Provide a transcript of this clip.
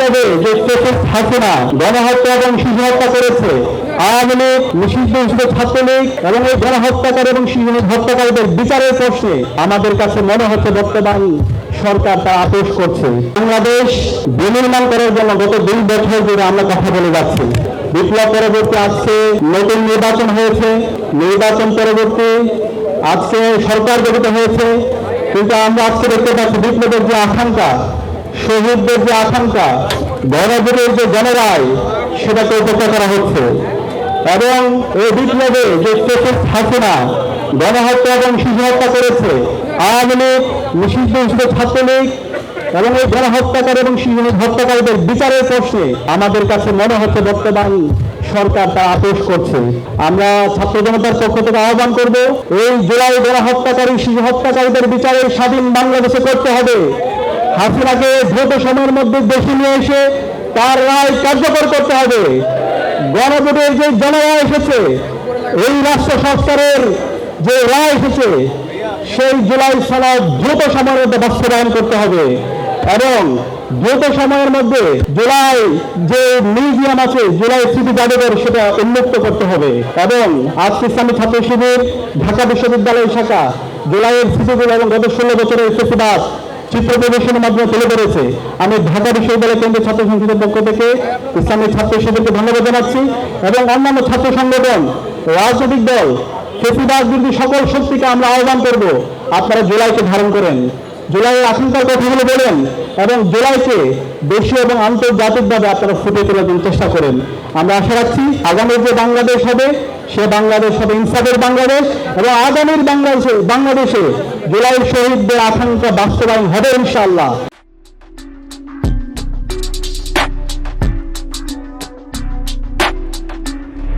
বিপ্লবে যে শেখ হাসিনা গণহত্যা এবং শিশু হত্যা করেছে, আওয়ামী লীগ, নিষিদ্ধ হিসেবে ছাত্রলীগ এবং এই গণহত্যাকারী এবং শিশু হত্যাকারীদের বিচারের প্রশ্নে আমাদের কাছে মনে হচ্ছে বর্তমান সরকার তা আপোষ করছে। বাংলাদেশ বিনির্মাণ করার জন্য গত 2 বছর ধরে আমরা কথা বলে যাচ্ছি। বিপ্লব পরবর্তী আজকে নতুন নির্বাচন হয়েছে, নির্বাচন পরবর্তী আজকে সরকার গঠিত হয়েছে, কিন্তু আমরা আজকে দেখতে পাচ্ছি বিপ্লবের যে আকাঙ্ক্ষা, শহীদদের যে আকাঙ্ক্ষা, গণভোটের যে জনরায়, সেটাকে উপেক্ষা করা হচ্ছে। এবং এই বিপ্লবে যে শেখ হাসিনা গণহত্যা এবং শিশু হত্যা করেছে, আওয়ামী লীগ, নিষিদ্ধ হিসেবে ছাত্রলীগ এবং এই গণহত্যাকারী এবং শিশু হত্যাকারীদের বিচারের প্রশ্নে আমাদের কাছে মনে হচ্ছে বর্তমান সরকার তা আপোষ করছে। আমরা ছাত্র জনতার পক্ষ থেকে আহ্বান করব, এই জুলাই গণহত্যাকারী শিশু হত্যাকারীদের বিচারের স্বাধীন বাংলাদেশে করতে হবে। হাসিনাকে দ্রুত সময়ের মধ্যে দেশে নিয়ে এসে তার রায় কার্যকর করতে হবে। গণভোটের যে জনরায় এসেছে, এই রাষ্ট্র সংস্কারের যে রায় এসেছে, সেই জুলাই সনদ দ্রুত সময়ের মধ্যে বাস্তবায়ন করতে হবে এবং দ্রুত সময়ের মধ্যে জুলাই যে মিউজিয়াম আছে, জুলাই স্মৃতি জাদুঘর, সেটা উন্মুক্ত করতে হবে। এবং আজকে ইসলামী ছাত্র শিবির ঢাকা বিশ্ববিদ্যালয় শাখা জুলাইয়ের স্মৃতিগুলো এবং গত 16 বছরের ফেসিবাদ চিত্র প্রদর্শনের মাধ্যমে তুলে ধরেছে। আমি ঢাকা বিশ্ববিদ্যালয় কেন্দ্রীয় ছাত্র সংসদের পক্ষ থেকে ইসলামী ছাত্র শিবিরকে ধন্যবাদ জানাচ্ছি এবং অন্যান্য ছাত্র সংগঠন, রাজনৈতিক দল, ফেসিবাদ বিরোধী সকল শক্তিকে আমরা আহ্বান করব, আপনারা জুলাইকে ধারণ করেন, জুলাইয়ের আশঙ্কার কথাগুলো বলেন এবং জুলাইকে দেশীয় এবং আন্তর্জাতিকভাবে আপনারা ফুটিয়ে তোলার জন্য চেষ্টা করেন। আমরা আশা রাখছি আগামী যে বাংলাদেশ হবে, সে বাংলাদেশ হবে ইনসাফের বাংলাদেশ এবং আগামীর বাংলাদেশে জুলাইয়ের শহীদদের আকাঙ্ক্ষা বাস্তবায়ন হবে ইনশাআল্লাহ।